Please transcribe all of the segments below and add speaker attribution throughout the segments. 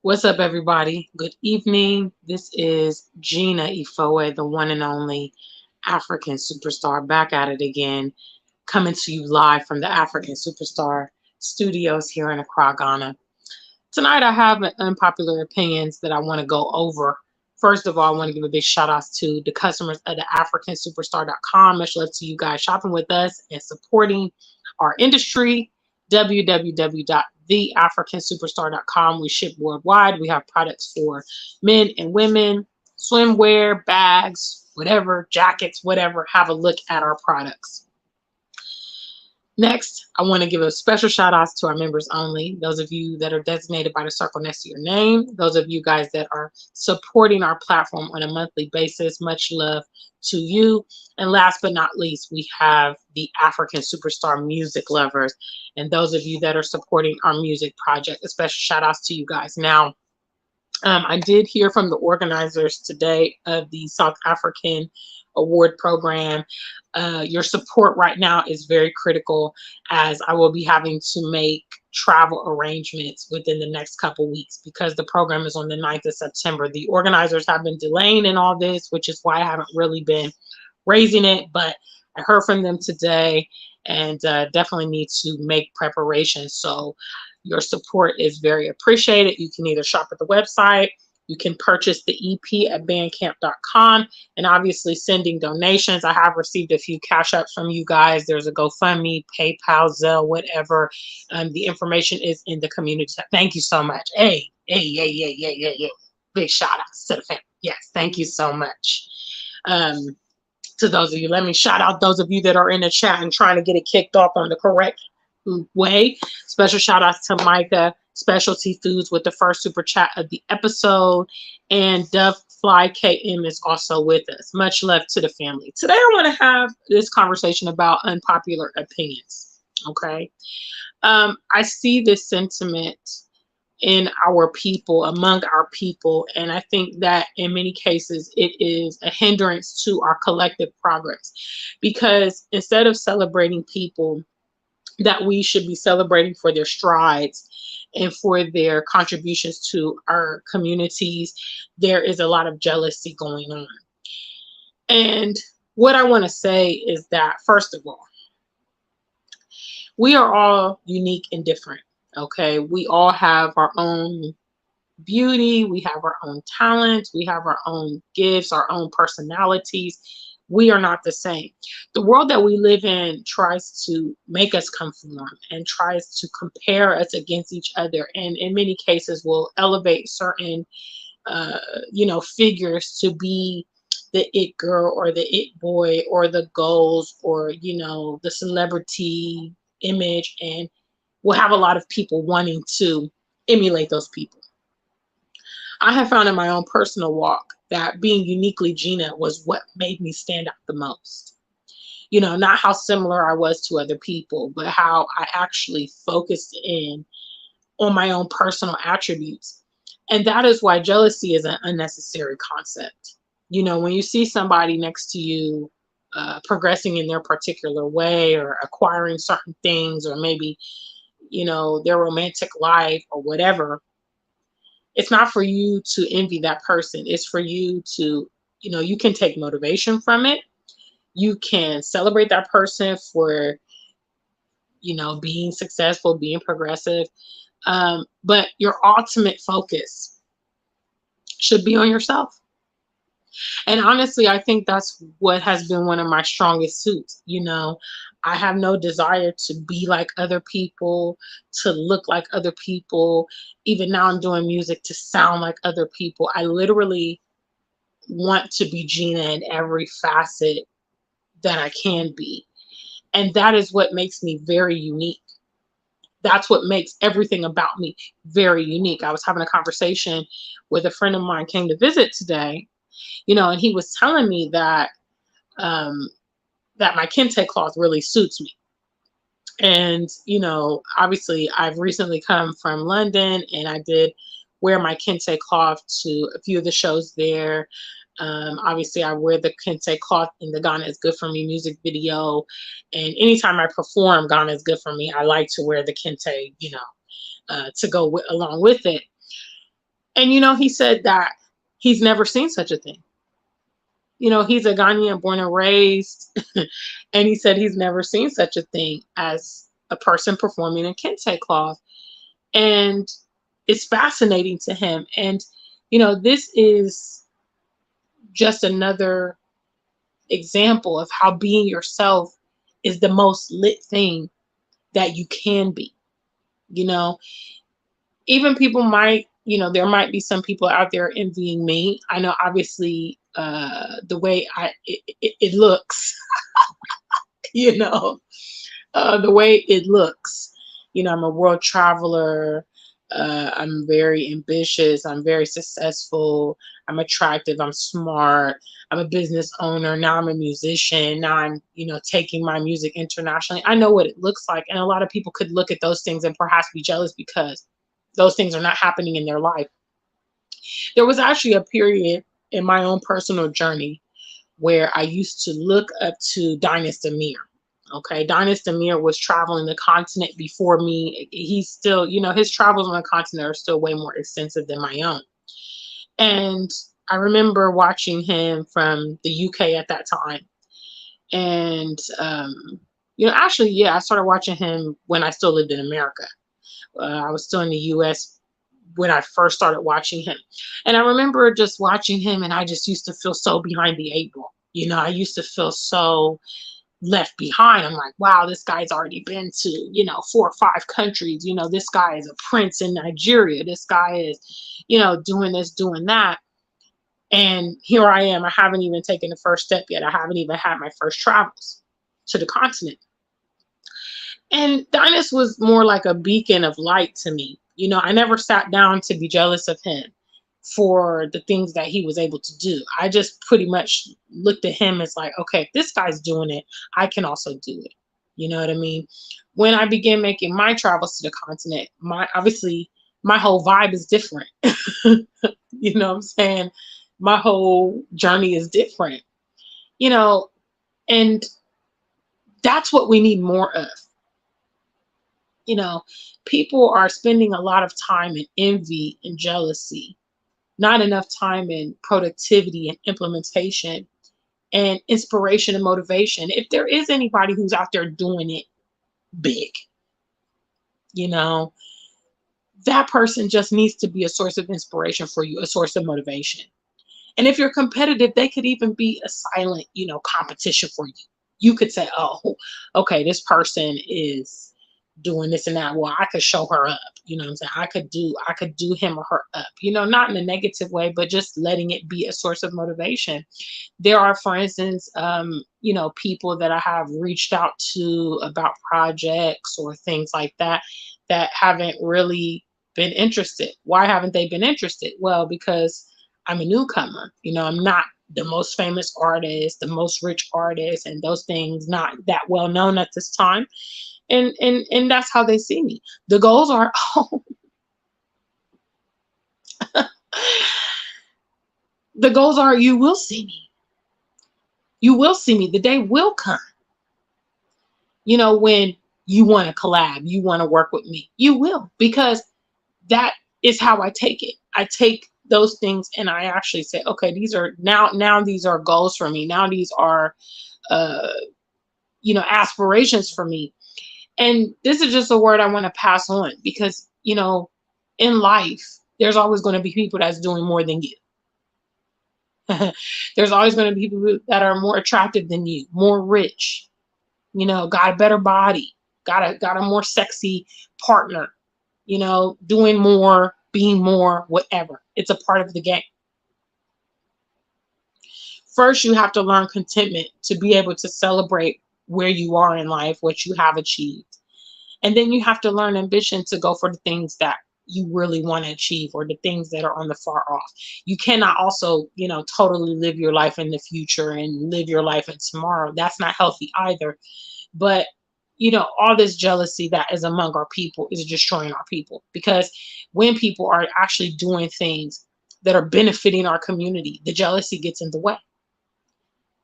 Speaker 1: What's up, everybody? Good evening. This is Gina Ifoe, the one and only African superstar, back at it again, coming to you live from the African Superstar studios here in Accra, Ghana. Tonight, I have an unpopular opinions that I want to go over. First of all, I want to give a big shout out to the customers of the Afrikansuperstar.com. Much love to you guys shopping with us and supporting our industry. www.theafricansuperstar.com. We ship worldwide. We have products for men and women, swimwear, bags, whatever, jackets, whatever. Have a look at our products. Next, I want to give a special shout out to our members only, those of you that are designated by the circle next to your name, those of you guys that are supporting our platform on a monthly basis. Much love to you. And last but not least, we have the African Superstar music lovers and those of you that are supporting our music project. A special shout outs to you guys. Now, I did hear from the organizers today of the South African Award Program. Your support right now is very critical, as I will be having to make travel arrangements within the next couple weeks because the program is on the 9th of September. The organizers have been delaying in all this, which is why I haven't really been raising it, but I heard from them today and definitely need to make preparations. So your support is very appreciated. You can either shop at the website, you can purchase the EP at bandcamp.com, and obviously sending donations. I have received a few cash apps from you guys. There's a GoFundMe, PayPal, Zelle, whatever. The information is in the community tab. Thank you so much. Hey, yeah. Big shout outs to the family. Yes, thank you so much. To those of you, let me shout out those of you that are in the chat and trying to get it kicked off on the correct way. Special shout outs to Micah Specialty Foods with the first super chat of the episode, and Dove Fly KM is also with us. Much love to the family. Today I want to have this conversation about unpopular opinions. Okay. I see this sentiment in our people, among our people, and I think that in many cases it is a hindrance to our collective progress, because instead of celebrating people that we should be celebrating for their strides and for their contributions to our communities, there is a lot of jealousy going on. And what I want to say is that, first of all, we are all unique and different. Okay, we all have our own beauty, we have our own talents, we have our own gifts, our own personalities. We are not the same. The world that we live in tries to make us conform and tries to compare us against each other, and in many cases will elevate certain figures to be the it girl or the it boy or the goals or the celebrity image, and will have a lot of people wanting to emulate those people. I have found in my own personal walk that being uniquely Gina was what made me stand out the most. Not how similar I was to other people, but how I actually focused in on my own personal attributes. And that is why jealousy is an unnecessary concept. When you see somebody next to you progressing in their particular way or acquiring certain things, or maybe, their romantic life or whatever, it's not for you to envy that person. It's for you to, you can take motivation from it. You can celebrate that person for, being successful, being progressive. But your ultimate focus should be on yourself. And honestly, I think that's what has been one of my strongest suits. I have no desire to be like other people, to look like other people. Even now I'm doing music to sound like other people. I literally want to be Gina in every facet that I can be. And that is what makes me very unique. That's what makes everything about me very unique. I was having a conversation with a friend of mine came to visit today, and he was telling me that that my kente cloth really suits me. And, obviously I've recently come from London and I did wear my kente cloth to a few of the shows there. Obviously I wear the kente cloth in the Ghana is Good For Me music video. And anytime I perform Ghana is Good For Me, I like to wear the kente, to go along with it. And, you know, he said that he's never seen such a thing. You know, he's a Ghanaian born and raised, and he said he's never seen such a thing as a person performing in kente cloth. And it's fascinating to him. And, you know, this is just another example of how being yourself is the most lit thing that you can be. You know, even people might, you know, there might be some people out there envying me. I know, obviously, the way it looks, you know, the way it looks. You know, I'm a world traveler. I'm very ambitious. I'm very successful. I'm attractive. I'm smart. I'm a business owner. Now I'm a musician. Now I'm, you know, taking my music internationally. I know what it looks like. And a lot of people could look at those things and perhaps be jealous because those things are not happening in their life. There was actually a period in my own personal journey where I used to look up to Dynasty Amir. Okay, Dynasty Amir was traveling the continent before me. He's still, you know, his travels on the continent are still way more extensive than my own. And I remember watching him from the UK at that time. And, you know, actually, yeah, I started watching him when I still lived in America. I was still in the US when I first started watching him. And I remember just watching him, and I just used to feel so behind the eight ball. You know, I used to feel so left behind. I'm like, wow, this guy's already been to, you know, 4 or 5 countries. You know, this guy is a prince in Nigeria. This guy is, you know, doing this, doing that. And here I am. I haven't even taken the first step yet. I haven't even had my first travels to the continent. And Dynas was more like a beacon of light to me. You know, I never sat down to be jealous of him for the things that he was able to do. I just pretty much looked at him as like, okay, if this guy's doing it, I can also do it. You know what I mean? When I began making my travels to the continent, obviously my whole vibe is different. You know what I'm saying? My whole journey is different. You know, and that's what we need more of. You know, people are spending a lot of time in envy and jealousy, not enough time in productivity and implementation and inspiration and motivation. If there is anybody who's out there doing it big, you know, that person just needs to be a source of inspiration for you, a source of motivation. And if you're competitive, they could even be a silent, you know, competition for you. You could say, oh, okay, this person is doing this and that. Well, I could show her up. You know what I'm saying? I could do him or her up, you know, not in a negative way, but just letting it be a source of motivation. There are, for instance, you know, people that I have reached out to about projects or things like that that haven't really been interested. Why haven't they been interested? Well, because I'm a newcomer. You know, I'm not the most famous artist, the most rich artist, and those things not that well known at this time. And that's how they see me. The goals are, oh, the goals are, you will see me. You will see me. The day will come. You know, when you want to collab, you want to work with me, you will, because that is how I take it. I take those things and I actually say, okay, these are now these are goals for me. Now these are, uh, you know, aspirations for me. And this is just a word I want to pass on because, you know, in life, there's always going to be people that's doing more than you. There's always going to be people that are more attractive than you, more rich, you know, got a better body, got a more sexy partner, you know, doing more, being more, whatever. It's a part of the game. First, you have to learn contentment to be able to celebrate where you are in life, what you have achieved. And then you have to learn ambition to go for the things that you really want to achieve or the things that are on the far off. You cannot also, you know, totally live your life in the future and live your life in tomorrow. That's not healthy either. But, you know, all this jealousy that is among our people is destroying our people, because when people are actually doing things that are benefiting our community, the jealousy gets in the way.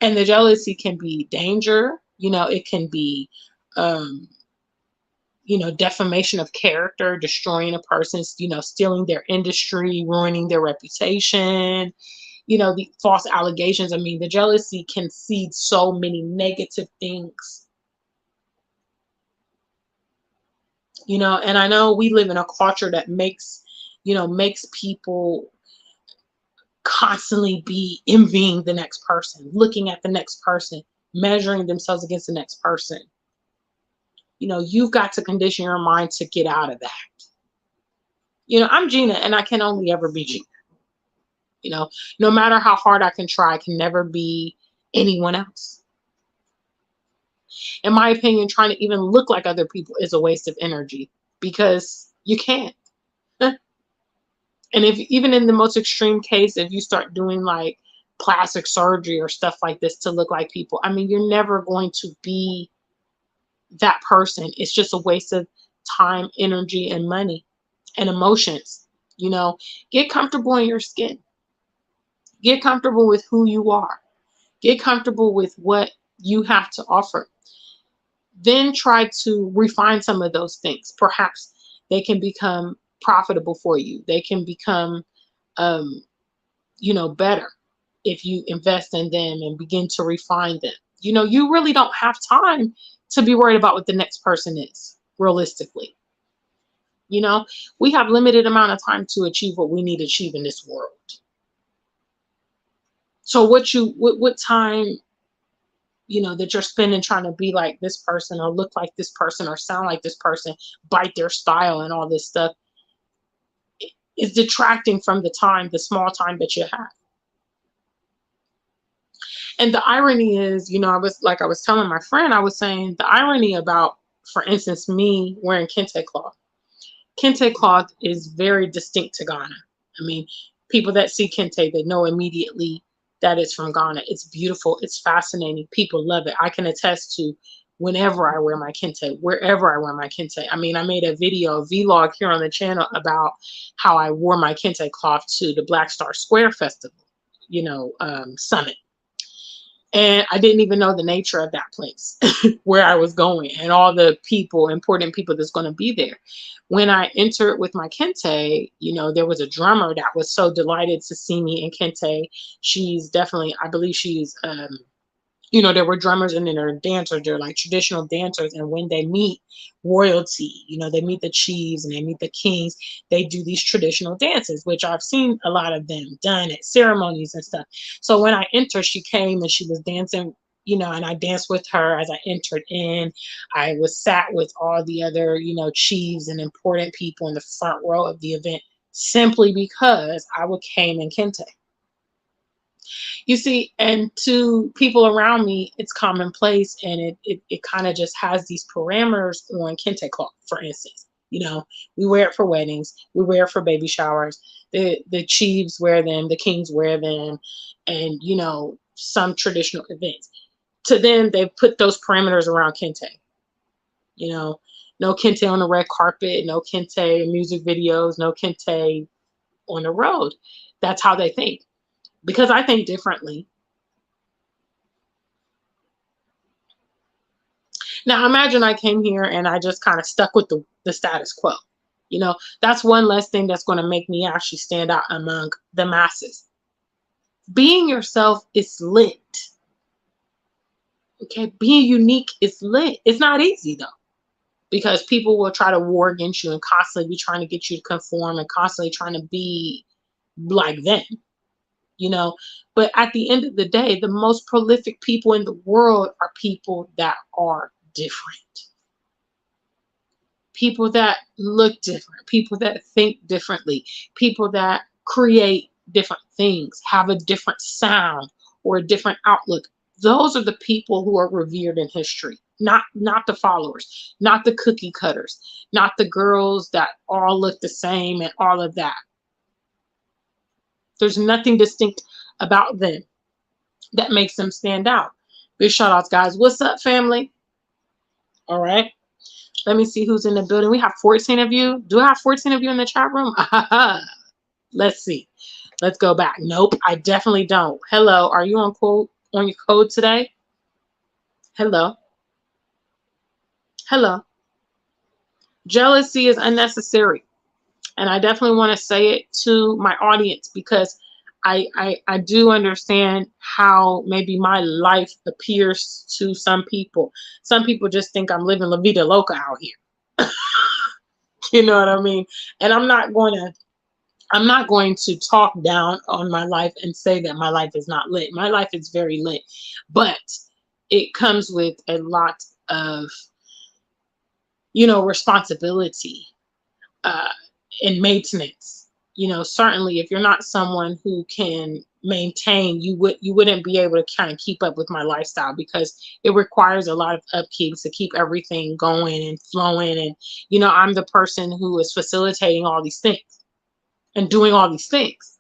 Speaker 1: And the jealousy can be danger, you know, it can be, um, defamation of character, destroying a person's, stealing their industry, ruining their reputation, the false allegations. I mean, the jealousy can seed so many negative things, and I know we live in a culture that makes people constantly be envying the next person, looking at the next person, measuring themselves against the next person. You've got to condition your mind to get out of that. I'm Gina, and I can only ever be Gina. No matter how hard I can try, I can never be anyone else. In my opinion, trying to even look like other people is a waste of energy, because you can't. And if even in the most extreme case, if you start doing like plastic surgery or stuff like this to look like people, I mean, you're never going to be that person. It's just a waste of time, energy, and money and emotions. Get comfortable in your skin. Get comfortable with who you are. Get comfortable with what you have to offer. Then try to refine some of those things. Perhaps they can become profitable for you. They can become, better if you invest in them and begin to refine them. You really don't have time to be worried about what the next person is, realistically. We have limited amount of time to achieve what we need to achieve in this world. So what time, that you're spending trying to be like this person or look like this person or sound like this person, bite their style and all this stuff, is detracting from the small time that you have. And the irony is, I was telling my friend, I was saying the irony about, for instance, me wearing kente cloth. Kente cloth is very distinct to Ghana. I mean, people that see kente, they know immediately that it's from Ghana. It's beautiful. It's fascinating. People love it. I can attest to whenever I wear my kente, wherever I wear my kente. I mean, I made a vlog here on the channel about how I wore my kente cloth to the Black Star Square Festival, summit. And I didn't even know the nature of that place, where I was going, and all the important people that's going to be there. When I entered with my kente, there was a drummer that was so delighted to see me in kente. She's definitely, I believe she's, there were drummers and then there are dancers. They're like traditional dancers. And when they meet royalty, they meet the chiefs and they meet the kings, they do these traditional dances, which I've seen a lot of them done at ceremonies and stuff. So when I entered, she came and she was dancing, and I danced with her as I entered in. I was sat with all the other, chiefs and important people in the front row of the event, simply because I came in kente. You see, and to people around me, it's commonplace, and it kind of just has these parameters on kente cloth, for instance. We wear it for weddings, we wear it for baby showers, the chiefs wear them, the kings wear them, and some traditional events. To them, they put those parameters around kente. No kente on the red carpet, no kente music videos, no kente on the road. That's how they think. Because I think differently. Now, imagine I came here and I just kind of stuck with the status quo. That's one less thing that's going to make me actually stand out among the masses. Being yourself is lit. Okay, being unique is lit. It's not easy, though, because people will try to war against you and constantly be trying to get you to conform and constantly trying to be like them. But at the end of the day, the most prolific people in the world are people that are different. People that look different, people that think differently, people that create different things, have a different sound or a different outlook. Those are the people who are revered in history, not the followers, not the cookie cutters, not the girls that all look the same and all of that. There's nothing distinct about them that makes them stand out. Big shout outs, guys. What's up, family? All right. Let me see who's in the building. We have 14 of you. Do I have 14 of you in the chat room? Let's see. Let's go back. Nope, I definitely don't. Hello. Are you on your code today? Hello. Hello. Jealousy is unnecessary. And I definitely want to say it to my audience because I do understand how maybe my life appears to some people. Some people just think I'm living La Vida Loca out here. You know what I mean? And I'm not going to talk down on my life and say that my life is not lit. My life is very lit, but it comes with a lot of, responsibility, uh, and maintenance. Certainly if you're not someone who can maintain, you wouldn't be able to kind of keep up with my lifestyle because it requires a lot of upkeep to keep everything going and flowing. And I'm the person who is facilitating all these things and doing all these things.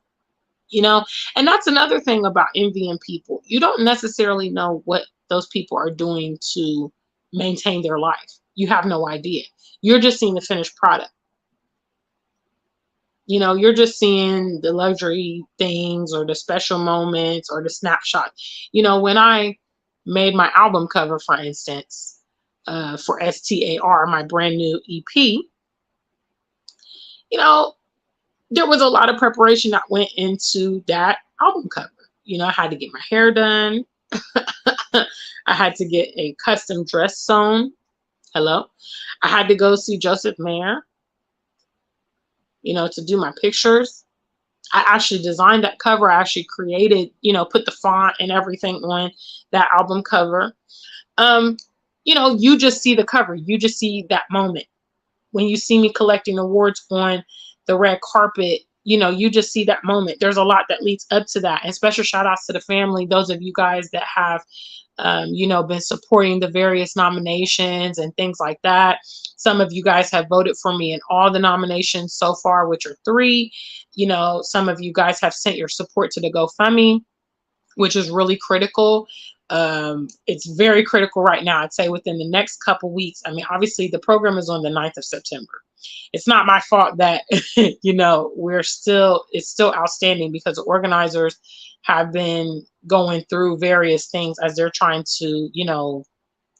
Speaker 1: you know and that's another thing about envying people. You don't necessarily know what those people are doing to maintain their life. You have no idea. You're just seeing the finished product. You're just seeing the luxury things or the special moments or the snapshot. When I made my album cover, for instance, for STAR, my brand new EP, you know there was a lot of preparation that went into that album cover. I had to get my hair done. I had to get a custom dress sewn. Hello. I had to go see Joseph Mayer, to do my pictures. I actually designed that cover. I actually created, put the font and everything on that album cover. Um, you just see the cover. You just see that moment. When you see me collecting awards on the red carpet, you just see that moment. There's a lot that leads up to that. And special shout outs to the family, those of you guys that have, been supporting the various nominations and things like that. Some of you guys have voted for me in all the nominations so far, which are 3. Some of you guys have sent your support to the GoFundMe, which is really critical. It's very critical right now. I'd say within the next couple weeks. I mean, obviously the program is on the 9th of September. It's not my fault that, it's still outstanding because the organizers have been going through various things as they're trying to,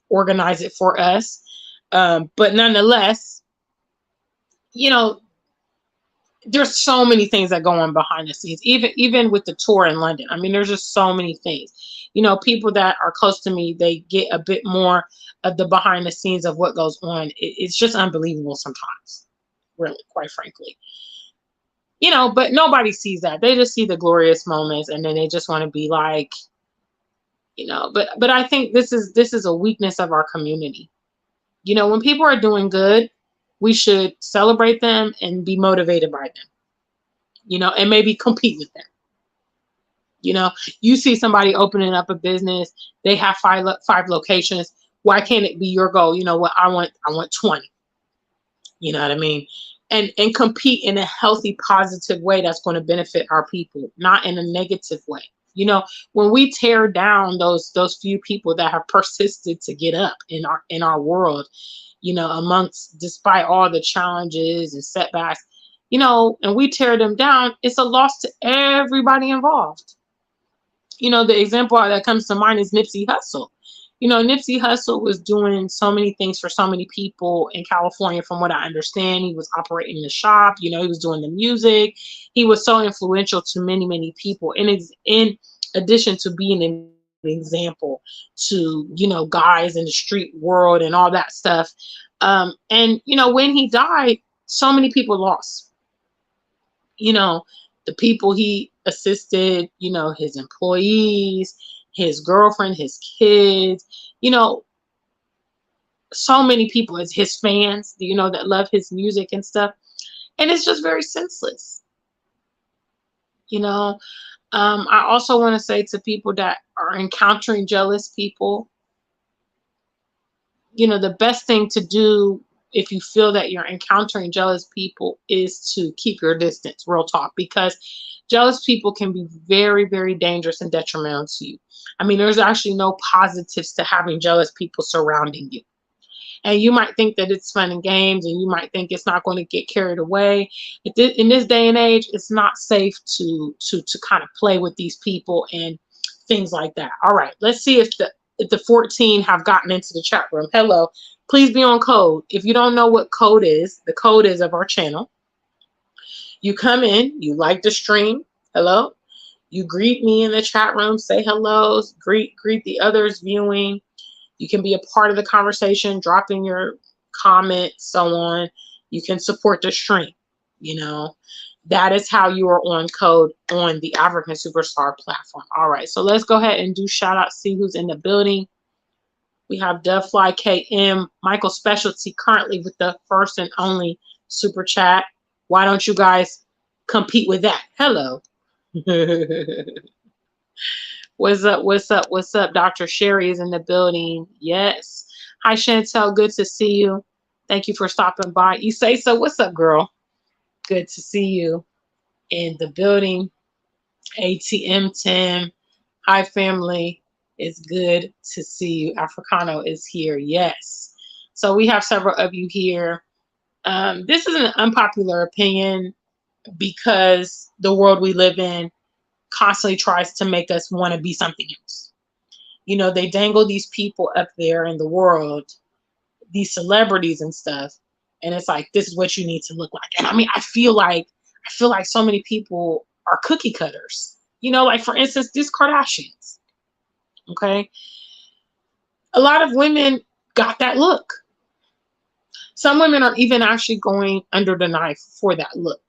Speaker 1: organize it for us. But nonetheless, you know, there's so many things that go on behind the scenes, even with the tour in London. I mean, there's just so many things. People that are close to me, they get a bit more of the behind the scenes of what goes on. It's just unbelievable sometimes, really, quite frankly. But nobody sees that. They just see the glorious moments, and then they just want to be like, But I think this is a weakness of our community. When people are doing good, we should celebrate them and be motivated by them, and maybe compete with them. You see somebody opening up a business, they have five locations. Why can't it be your goal? You know what? I want 20. You know what I mean? And compete in a healthy, positive way that's going to benefit our people, not in a negative way. When we tear down those few people that have persisted to get up in our world, despite all the challenges and setbacks, and we tear them down, it's a loss to everybody involved. The example that comes to mind is Nipsey Hussle. Nipsey Hussle was doing so many things for so many people in California, from what I understand. He was operating the shop, he was doing the music. He was so influential to many, many people. And in addition to being an example to, guys in the street world and all that stuff. And when he died, so many people lost. The people he assisted, his employees, his girlfriend, his kids, so many people, as his fans, that love his music and stuff. And it's just very senseless. I also want to say to people that are encountering jealous people, the best thing to do if you feel that you're encountering jealous people is to keep your distance, real talk, because jealous people can be very, very dangerous and detrimental to you. I mean, there's actually no positives to having jealous people surrounding you. And you might think that it's fun and games, and you might think it's not going to get carried away. In this day and age, it's not safe to kind of play with these people and things like that. All right, let's see if the 14 have gotten into the chat room. Hello. Please be on code. If you don't know what code is, the code is of our channel. You come in, you like the stream. Hello. You greet me in the chat room, say hello, greet the others viewing. You can be a part of the conversation, dropping your comments, so on. You can support the stream. You know, that is how you are on code on the African Superstar platform. All right, so let's go ahead and do shout outs, see who's in the building. We have Devfly KM, Michael Specialty currently with the first and only super chat. Why don't you guys compete with that? Hello. What's up? What's up? What's up? Dr. Sherry is in the building. Yes. Hi, Chantel. Good to see you. Thank you for stopping by. You say so. What's up, girl? Good to see you in the building. ATM Tim. Hi, family. It's good to see you. Africano is here. Yes. So we have several of you here. This is an unpopular opinion because the world we live in constantly tries to make us want to be something else. You know, they dangle these people up there in the world, these celebrities and stuff, and it's like, this is what you need to look like. And I mean, I feel like so many people are cookie cutters. You know, like for instance, these Kardashians. Okay. A lot of women got that look. Some women are even actually going under the knife for that look.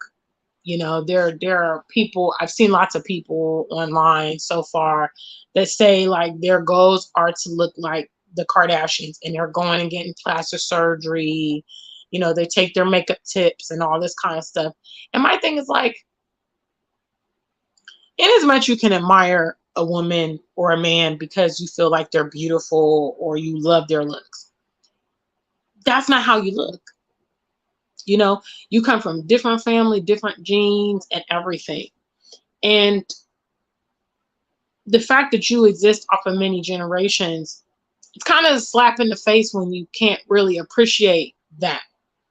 Speaker 1: You know, there are people, I've seen lots of people online so far that say like their goals are to look like the Kardashians, and they're going and getting plastic surgery. You know, they take their makeup tips and all this kind of stuff. And my thing is like, in as much you can admire a woman or a man because you feel like they're beautiful or you love their looks, that's not how you look. You know, you come from different family, different genes and everything. And the fact that you exist off of many generations, it's kind of a slap in the face when you can't really appreciate that,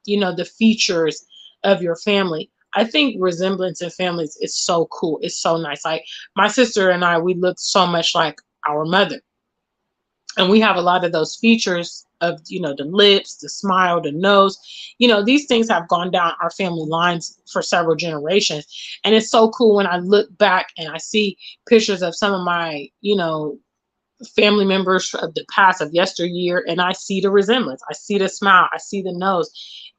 Speaker 1: you know, the features of your family. I think resemblance in families is so cool. It's so nice. Like my sister and I, we look so much like our mother. And we have a lot of those features of, you know, the lips, the smile, the nose. You know, these things have gone down our family lines for several generations. And it's so cool when I look back and I see pictures of some of my, you know, family members of the past, of yesteryear, and I see the resemblance. I see the smile. I see the nose.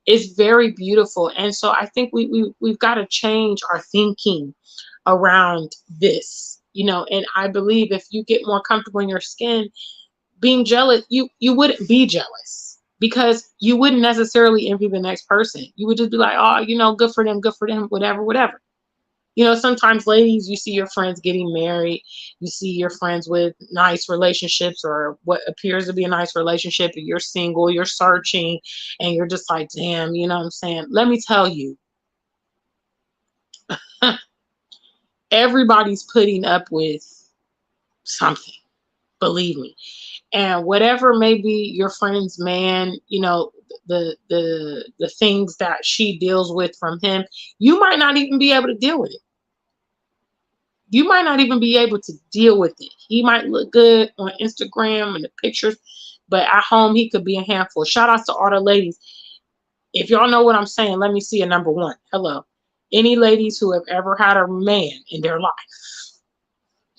Speaker 1: It's very beautiful. And so I think we've got to change our thinking around this, you know, and I believe if you get more comfortable in your skin, being jealous, you wouldn't be jealous because you wouldn't necessarily envy the next person. You would just be like, oh, you know, good for them, whatever, whatever. You know, sometimes ladies, you see your friends getting married, you see your friends with nice relationships or what appears to be a nice relationship, and you're single, you're searching, and you're just like, damn, you know what I'm saying? Let me tell you, everybody's putting up with something, believe me. And whatever may be your friend's man, you know, the things that she deals with from him, you might not even be able to deal with it. You might not even be able to deal with it. He might look good on Instagram and the pictures, but at home he could be a handful. Shout outs to all the ladies. If y'all know what I'm saying, let me see a number one. Hello. Any ladies who have ever had a man in their life?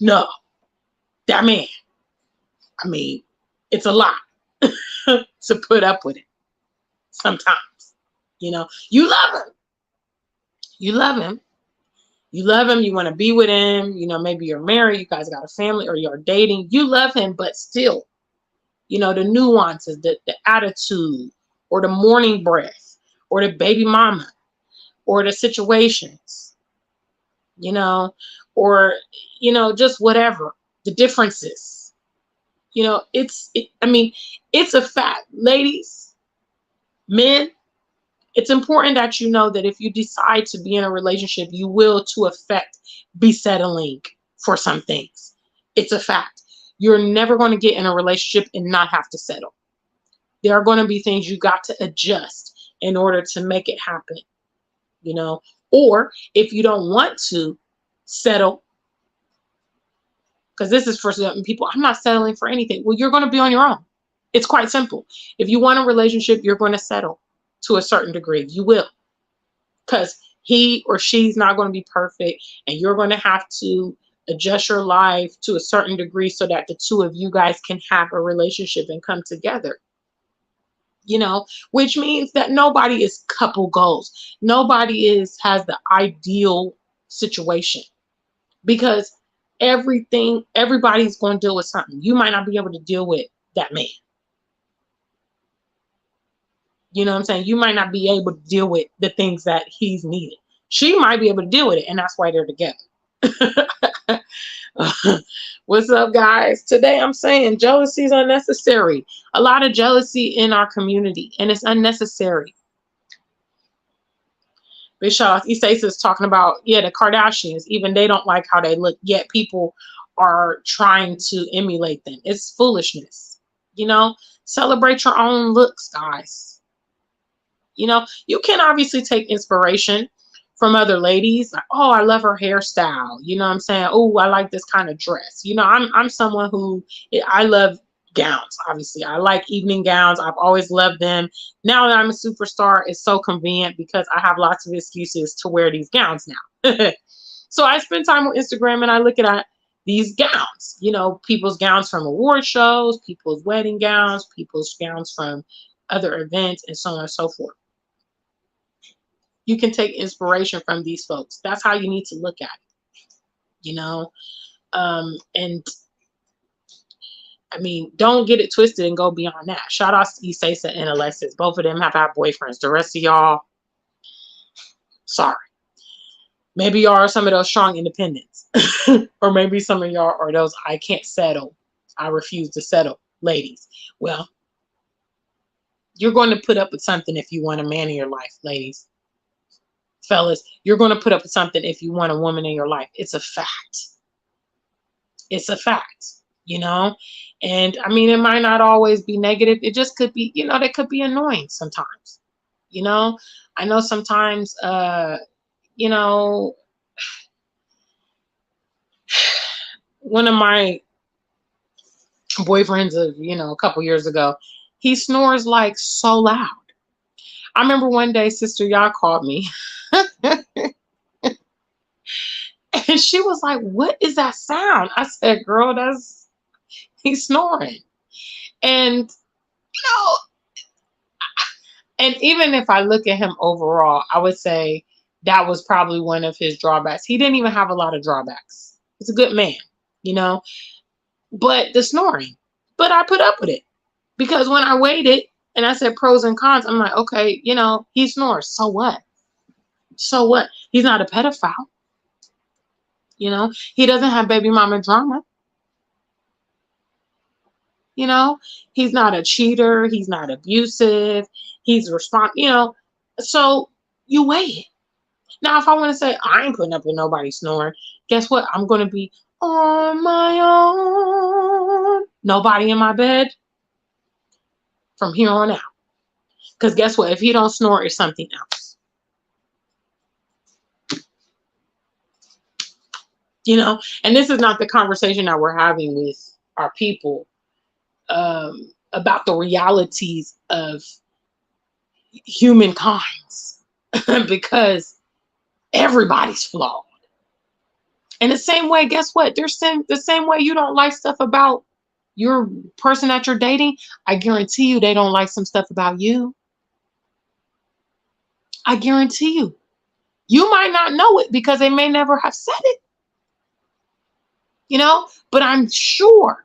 Speaker 1: No. That man. I mean, it's a lot to put up with it sometimes. You know, you love him. You love him. You love him. You want to be with him. You know, maybe you're married. You guys got a family or you're dating. You love him, but still, you know, the nuances, the attitude or the morning breath or the baby mama or the situations, you know, or, you know, just whatever, the differences. You know, I mean, it's a fact. Ladies, men, it's important that you know that if you decide to be in a relationship, you will, to effect, be settling for some things. It's a fact. You're never going to get in a relationship and not have to settle. There are going to be things you got to adjust in order to make it happen, you know. Or if you don't want to settle, because this is for certain people. I'm not settling for anything. Well, you're going to be on your own. It's quite simple. If you want a relationship, you're going to settle to a certain degree. You will, because he or she's not going to be perfect, and you're going to have to adjust your life to a certain degree so that the two of you guys can have a relationship and come together. Which means that nobody is couple goals. Nobody has the ideal situation, because everybody's going to deal with something. You might not be able to deal with that man. You know what I'm saying? You might not be able to deal with the things that he's needing. She might be able to deal with it, and that's why they're together. What's up, guys? Today I'm saying jealousy is unnecessary. A lot of jealousy in our community, and it's unnecessary. Bischoff Issei is talking about, the Kardashians, even they don't like how they look, yet people are trying to emulate them. It's foolishness. Celebrate your own looks, guys. You can obviously take inspiration from other ladies. Like, oh, I love her hairstyle. You know what I'm saying? Oh, I like this kind of dress. I'm someone who, I love gowns. Obviously, I like evening gowns. I've always loved them. Now that I'm a superstar, it's so convenient because I have lots of excuses to wear these gowns now. So I spend time on Instagram and I look at these gowns, people's gowns from award shows, people's wedding gowns, people's gowns from other events, and so on and so forth. You can take inspiration from these folks. That's how you need to look at it, and I mean, don't get it twisted and go beyond that. Shout out to Issei and Alexis. Both of them have had boyfriends. The rest of y'all, sorry. Maybe y'all are some of those strong independents. Or maybe some of y'all are those I can't settle. I refuse to settle ladies. Well, you're going to put up with something if you want a man in your life, ladies. Fellas, you're going to put up with something if you want a woman in your life. It's a fact. It's a fact, and I mean, it might not always be negative. It just could be, they could be annoying sometimes. I know sometimes, one of my boyfriends of, a couple years ago, he snores like so loud. I remember one day Sister Ya called me and she was like, "What is that sound?" I said, "Girl, he's snoring." And and even if I look at him overall, I would say that was probably one of his drawbacks. He didn't even have a lot of drawbacks. He's a good man, but the snoring. But I put up with it because when I weighed it and I said pros and cons, I'm like, okay, he snores. So what? So what? He's not a pedophile. He doesn't have baby mama drama. He's not a cheater. He's not abusive. He's so you weigh it. Now, if I want to say I ain't putting up with nobody snoring, guess what? I'm going to be on my own. Nobody in my bed from here on out. Because guess what? If he don't snore, it's something else. And this is not the conversation that we're having with our people about the realities of humankind, because everybody's flawed. In the same way, guess what? The same way you don't like stuff about your person that you're dating, I guarantee you they don't like some stuff about you. I guarantee you. You might not know it because they may never have said it. But I'm sure.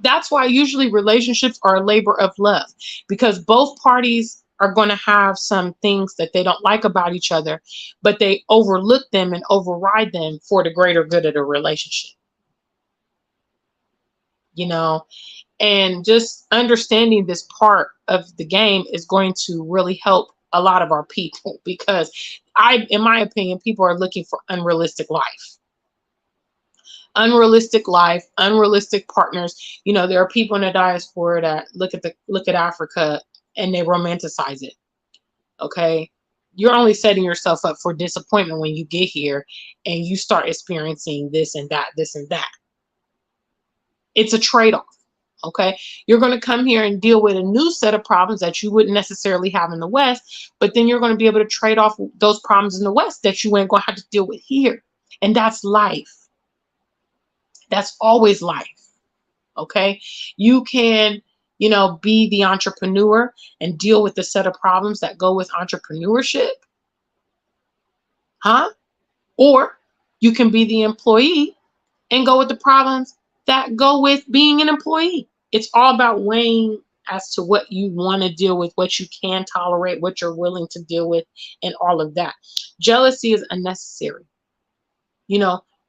Speaker 1: That's why usually relationships are a labor of love, because both parties are going to have some things that they don't like about each other, but they overlook them and override them for the greater good of the relationship. And just understanding this part of the game is going to really help a lot of our people, because in my opinion, people are looking for unrealistic life. Unrealistic life, unrealistic partners. There are people in the diaspora that look at Africa and they romanticize it. Okay, you're only setting yourself up for disappointment when you get here and you start experiencing this and that, this and that. It's a trade-off. Okay, you're going to come here and deal with a new set of problems that you wouldn't necessarily have in the West, but then you're going to be able to trade off those problems in the West that you ain't going to have to deal with here. And that's life. That's always life. Okay, you can, be the entrepreneur and deal with the set of problems that go with entrepreneurship. Or you can be the employee and go with the problems that go with being an employee. It's all about weighing as to what you want to deal with, what you can tolerate, what you're willing to deal with, and all of that. Jealousy is unnecessary.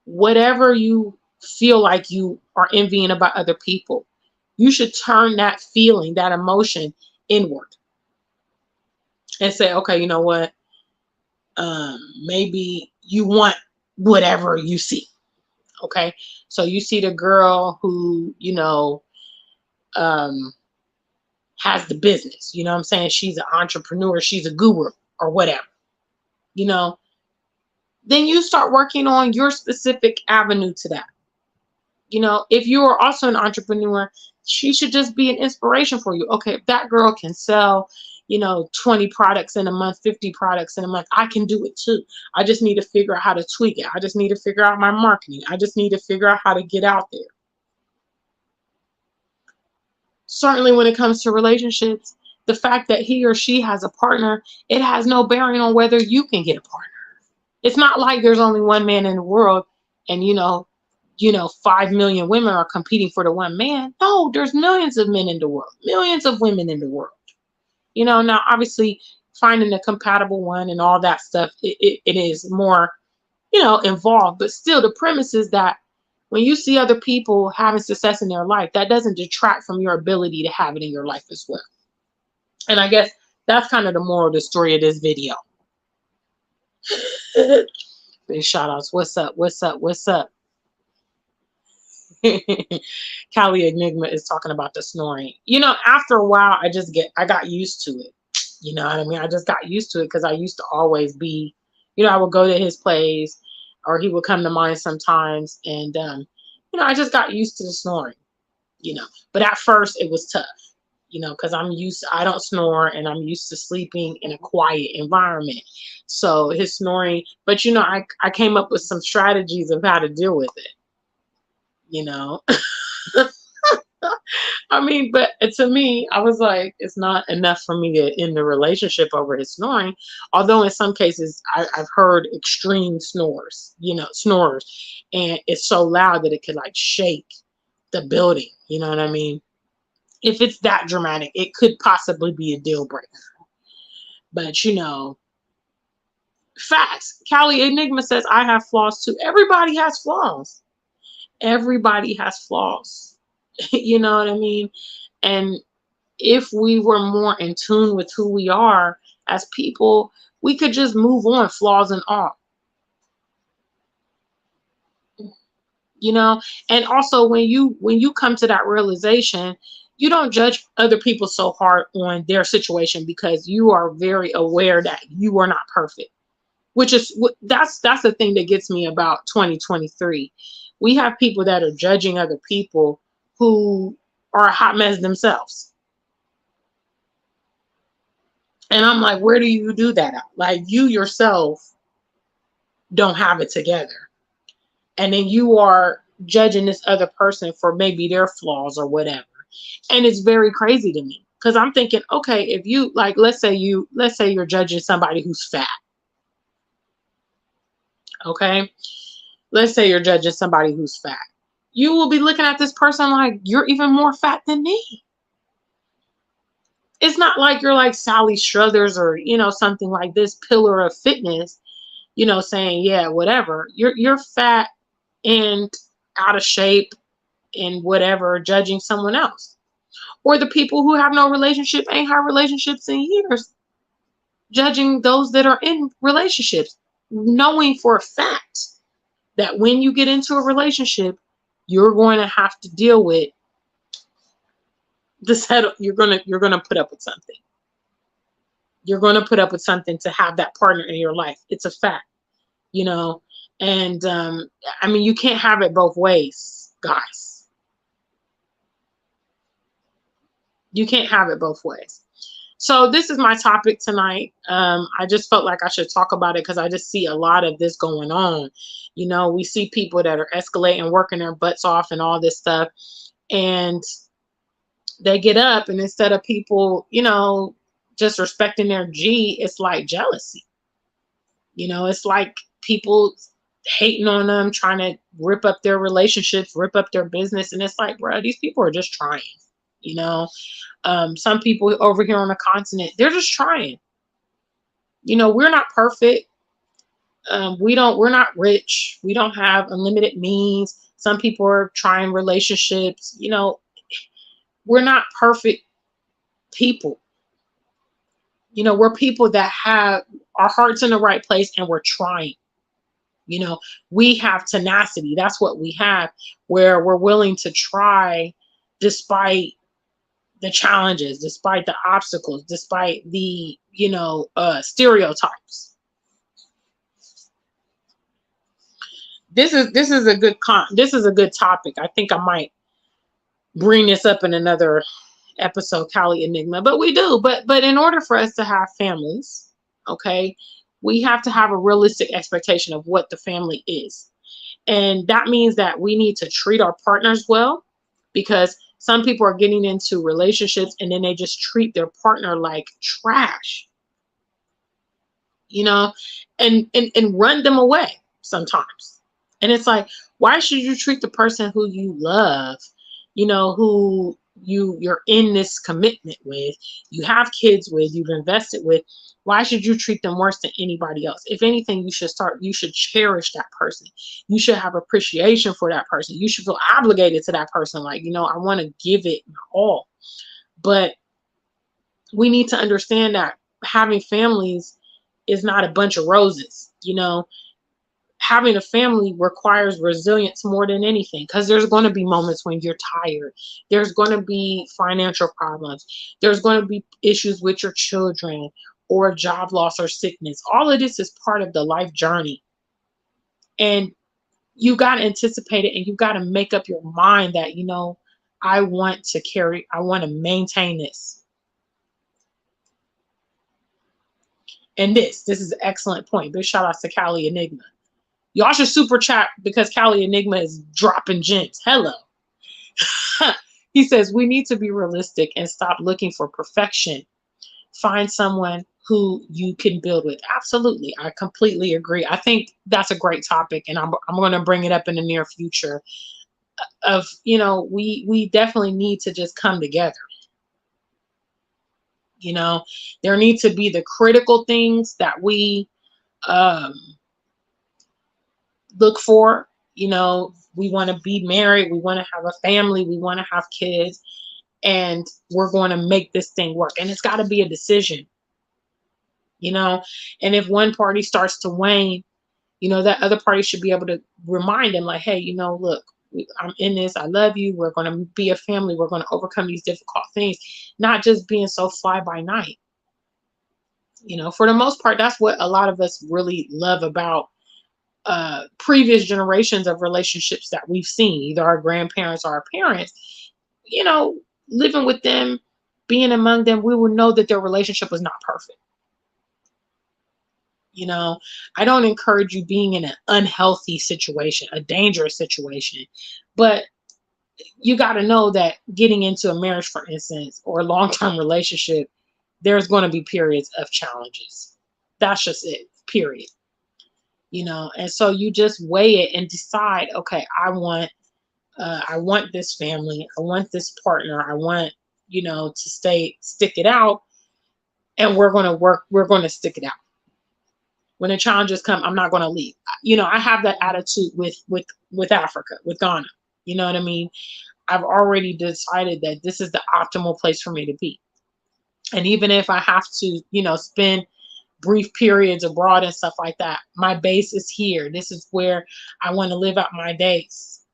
Speaker 1: Whatever you feel like you are envying about other people, you should turn that feeling, that emotion inward and say, okay, you know what? Maybe you want whatever you see. Okay, so you see the girl who, has the business, what I'm saying? She's an entrepreneur, she's a guru or whatever, then you start working on your specific avenue to that. If you are also an entrepreneur, she should just be an inspiration for you. Okay, if that girl can sell, 20 products in a month, 50 products in a month, I can do it too. I just need to figure out how to tweak it. I just need to figure out my marketing. I just need to figure out how to get out there. Certainly when it comes to relationships, the fact that he or she has a partner, it has no bearing on whether you can get a partner. It's not like there's only one man in the world and, 5 million women are competing for the one man. No, there's millions of men in the world, millions of women in the world. Now obviously finding a compatible one and all that stuff, it is more, involved. But still, the premise is that when you see other people having success in their life, that doesn't detract from your ability to have it in your life as well. And I guess that's kind of the moral of the story of this video. Big shout outs. What's up? What's up? What's up? Callie Enigma is talking about the snoring. After a while, I got used to it. You know what I mean? I just got used to it because I used to always be, I would go to his place or he would come to mine sometimes. And, I just got used to the snoring, but at first it was tough, because I don't snore and I'm used to sleeping in a quiet environment. So his snoring, but, I came up with some strategies of how to deal with it. I mean, but to me, I was like, it's not enough for me to end the relationship over his snoring. Although in some cases, I've heard extreme snorers, and it's so loud that it could like shake the building. You know what I mean? If it's that dramatic, it could possibly be a deal breaker. But facts. Callie Enigma says, I have flaws too. Everybody has flaws. Everybody has flaws. You know what I mean? And if we were more in tune with who we are as people, we could just move on, flaws and all. And also when you come to that realization, you don't judge other people so hard on their situation because you are very aware that you are not perfect. That's the thing that gets me about 2023. We have people that are judging other people who are a hot mess themselves. And I'm like, where do you do that at? Like, you yourself don't have it together. And then you are judging this other person for maybe their flaws or whatever. And it's very crazy to me because I'm thinking, okay, if you like, let's say you're judging somebody who's fat. Okay. Let's say you're judging somebody who's fat. You will be looking at this person like, you're even more fat than me. It's not like you're like Sally Struthers or, something like this pillar of fitness, saying, yeah, whatever. You're fat and out of shape and whatever, judging someone else. Or the people who have no relationship, ain't had relationships in years, judging those that are in relationships, knowing for a fact that when you get into a relationship, you're going to have to deal with the setup. You're gonna put up with something. You're going to put up with something to have that partner in your life. It's a fact, you know. And I mean, you can't have it both ways, guys. You can't have it both ways. So this is my topic tonight. I just felt like I should talk about it because I just see a lot of this going on. You know, we see people that are escalating, working their butts off and all this stuff. And they get up, and instead of people, you know, just respecting their G, it's like jealousy. You know, it's like people hating on them, trying to rip up their relationships, rip up their business. And it's like, bro, these people are just trying, you know. Some people over here on the continent, they're just trying. You know, we're not perfect. We're not rich. We don't have unlimited means. Some people are trying relationships. You know, we're not perfect people. You know, we're people that have our hearts in the right place and we're trying. You know, we have tenacity. That's what we have, where we're willing to try despite the challenges, despite the obstacles, despite the, you know, stereotypes. This is a good topic. I think I might bring this up in another episode, Cali Enigma. But we do. But in order for us to have families, okay, we have to have a realistic expectation of what the family is. And that means that we need to treat our partners well, because some people are getting into relationships and then they just treat their partner like trash, you know, and run them away sometimes. And it's like, why should you treat the person who you love, you know, who you're in this commitment with, you have kids with, you've invested with? Why should you treat them worse than anybody else? If anything, you should cherish that person. You should have appreciation for that person. You should feel obligated to that person. Like, you know, I want to give it my all. But we need to understand that having families is not a bunch of roses. You know, having a family requires resilience more than anything, because there's going to be moments when you're tired. There's going to be financial problems. There's going to be issues with your children or job loss or sickness. All of this is part of the life journey. And you got to anticipate it, and you got to make up your mind that, you know, I want to maintain this. And this is an excellent point. Big shout out to Cali Enigma. Y'all should super chat, because Cali Enigma is dropping gems. Hello. He says, we need to be realistic and stop looking for perfection. Find someone who you can build with. Absolutely. I completely agree. I think that's a great topic, and I'm going to bring it up in the near future of, you know, we definitely need to just come together. You know, there need to be the critical things that we look for. You know, we want to be married, we want to have a family, we want to have kids, and we're going to make this thing work. And it's got to be a decision, you know. And if one party starts to wane, you know, that other party should be able to remind them, like, hey, you know, look, I'm in this, I love you, we're going to be a family, we're going to overcome these difficult things. Not just being so fly by night. You know, for the most part, that's what a lot of us really love about previous generations of relationships that we've seen, either our grandparents or our parents. You know, living with them, being among them, we will know that their relationship was not perfect. You know, I don't encourage you being in an unhealthy situation, a dangerous situation, but you got to know that getting into a marriage, for instance, or a long-term relationship, there's going to be periods of challenges. That's just it, period. You know, and so you just weigh it and decide, okay, I want this family, I want this partner, I want, you know, to stick it out, and we're going to stick it out. When the challenges come, I'm not going to leave. You know, I have that attitude with Africa, with Ghana. You know what I mean? I've already decided that this is the optimal place for me to be. And even if I have to, you know, spend brief periods abroad and stuff like that, my base is here. This is where I want to live out my days,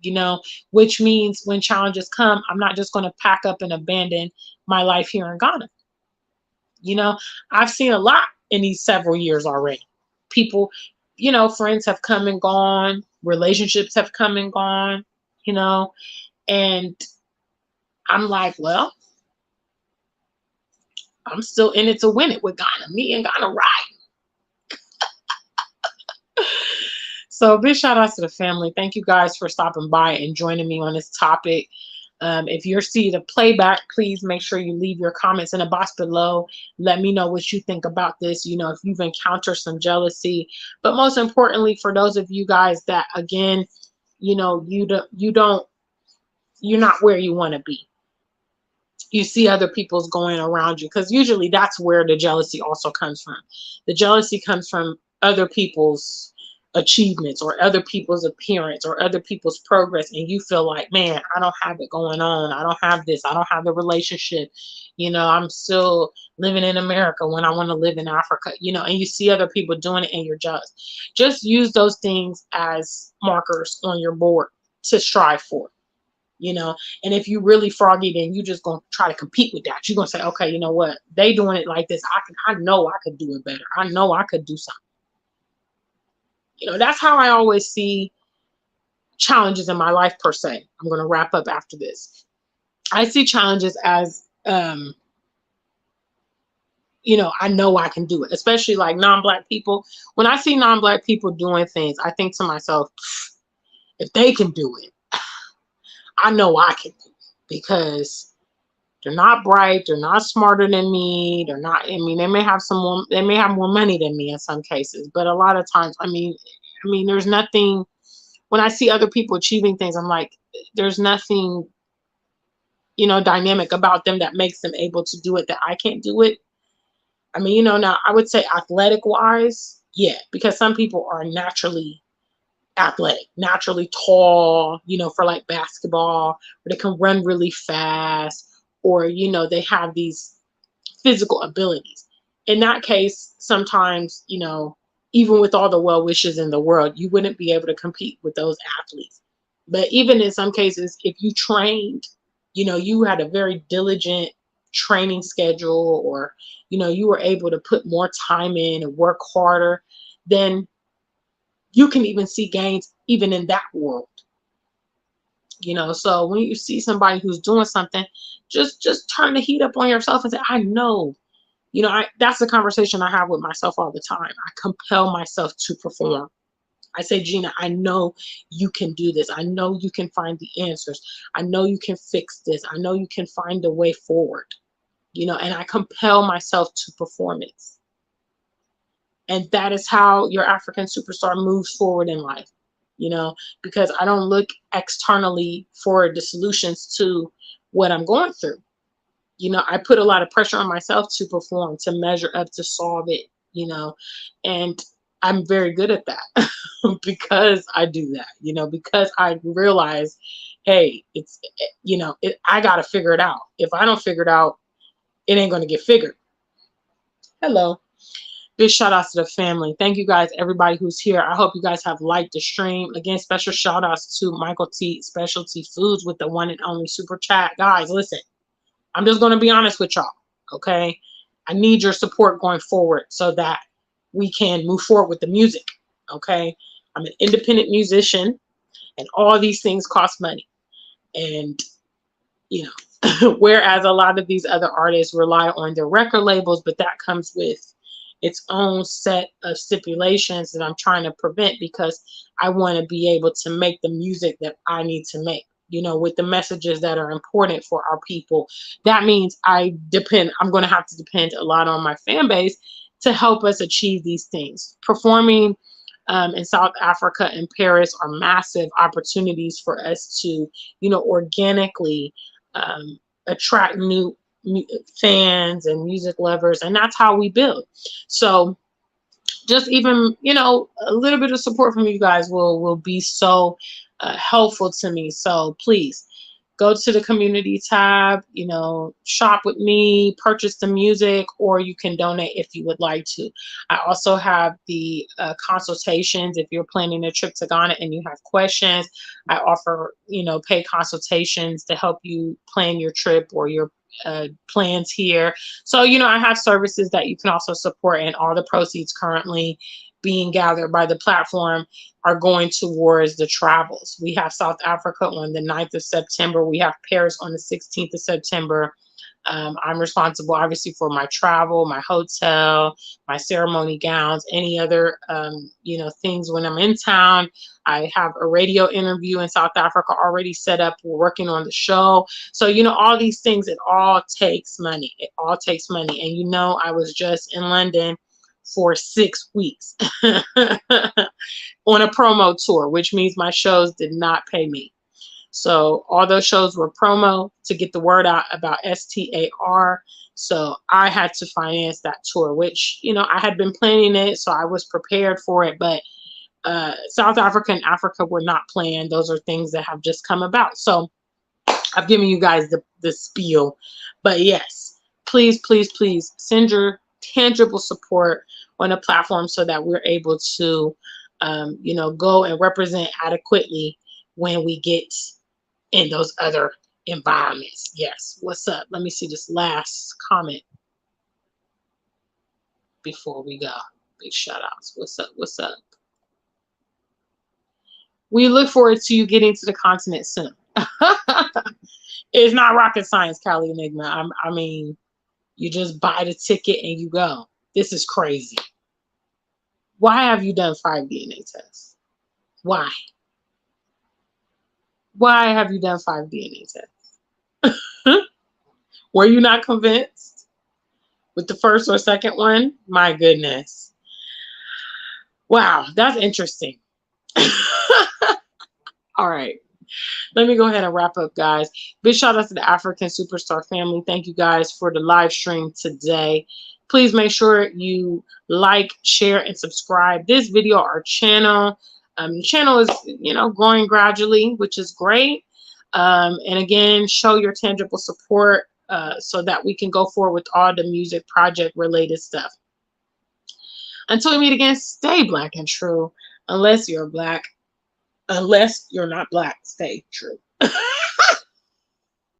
Speaker 1: you know, which means when challenges come, I'm not just going to pack up and abandon my life here in Ghana. You know, I've seen a lot in these several years already. People, friends have come and gone, relationships have come and gone, you know, and I'm like, well, I'm still in it to win it with Ghana. Me and Ghana ride. So big shout outs to the family. Thank you guys for stopping by and joining me on this topic. If you're seeing the playback, please make sure you leave your comments in the box below. Let me know what you think about this. If you've encountered some jealousy, but most importantly, for those of you guys that, again, you're not where you want to be. You see other people's going around you, because usually that's where the jealousy also comes from. The jealousy comes from other people's achievements or other people's appearance or other people's progress, and you feel like, man, I don't have it going on. I don't have this. I don't have the relationship. I'm still living in America when I want to live in Africa, and you see other people doing it and you're jealous. Just use those things as markers on your board to strive for. And if you really froggy, then you just gonna try to compete with that. You're gonna say, okay, you know what, they doing it like this, I know I could do it better. I know I could do something. That's how I always see challenges in my life, per se. I'm gonna wrap up after this. I see challenges as I know I can do it, especially like non-Black people. When I see non-Black people doing things, I think to myself, if they can do it, I know I can do it, because they're not bright, they're not smarter than me, they're not, they may have more money than me in some cases, but a lot of times, there's nothing, when I see other people achieving things, I'm like, there's nothing, dynamic about them that makes them able to do it that I can't do it. Now I would say athletic wise, yeah, because some people are naturally athletic, naturally tall, for like basketball, or they can run really fast, or, they have these physical abilities. In that case, sometimes, even with all the well wishes in the world, you wouldn't be able to compete with those athletes. But even in some cases, if you trained, you had a very diligent training schedule, or, you were able to put more time in and work harder, then you can even see gains even in that world. So when you see somebody who's doing something, just turn the heat up on yourself and say, I know. That's the conversation I have with myself all the time. I compel myself to perform. I say, Gina, I know you can do this. I know you can find the answers. I know you can fix this. I know you can find a way forward. And I compel myself to performance. And that is how your African superstar moves forward in life. Because I don't look externally for the solutions to what I'm going through. I put a lot of pressure on myself to perform, to measure up, to solve it, and I'm very good at that because I do that, because I realize, hey, it's, I got to figure it out. If I don't figure it out, it ain't going to get figured. Hello. Big shout outs to the family. Thank you guys, everybody who's here. I hope you guys have liked the stream. Again, special shout outs to Michael T. Specialty Foods with the one and only super chat. Guys, listen, I'm just going to be honest with y'all, okay? I need your support going forward so that we can move forward with the music, okay? I'm an independent musician, and all these things cost money. And, whereas a lot of these other artists rely on their record labels, but that comes with its own set of stipulations that I'm trying to prevent, because I want to be able to make the music that I need to make, with the messages that are important for our people. That means I'm going to have to depend a lot on my fan base to help us achieve these things. Performing in South Africa and Paris are massive opportunities for us to, organically attract new fans and music lovers, and that's how we build. So just even a little bit of support from you guys will be so helpful to me. So please go to the community tab, shop with me, purchase the music, or you can donate if you would like to. I also have the consultations. If you're planning a trip to Ghana and you have questions, I offer paid consultations to help you plan your trip or your plans here. So, you know, I have services that you can also support, and all the proceeds currently being gathered by the platform are going towards the travels. We have South Africa on the 9th of September. We have Paris on the 16th of September. I'm responsible, obviously, for my travel, my hotel, my ceremony gowns, any other, you know, things when I'm in town. I have a radio interview in South Africa already set up. We're working on the show. So, you know, all these things, it all takes money. It all takes money. And, you know, I was just in London for 6 weeks on a promo tour, which means my shows did not pay me. So all those shows were promo to get the word out about STAR. So I had to finance that tour, which, you know, I had been planning it, so I was prepared for it. But South Africa and Africa were not planned. Those are things that have just come about. So I've given you guys the spiel. But yes, please, please, please send your tangible support on a platform so that we're able to, you know, go and represent adequately when we get in those other environments. Yes. What's up? Let me see this last comment before we go. Big shout outs. What's up? What's up? We look forward to you getting to the continent soon. It's not rocket science, Cali Enigma. I mean, you just buy the ticket and you go. This is crazy. Why have you done 5 DNA tests? Why? Why have you done 5 DNA tests? Were you not convinced with the first or second one? My goodness. Wow, that's interesting. All right. Let me go ahead and wrap up, guys. Big shout out to the African Superstar family. Thank you guys for the live stream today. Please make sure you like, share, and subscribe this video, our channel. The channel is, you know, growing gradually, which is great. And again, show your tangible support so that we can go forward with all the music project related stuff. Until we meet again, stay black and true. Unless you're black. Unless you're not black, stay true.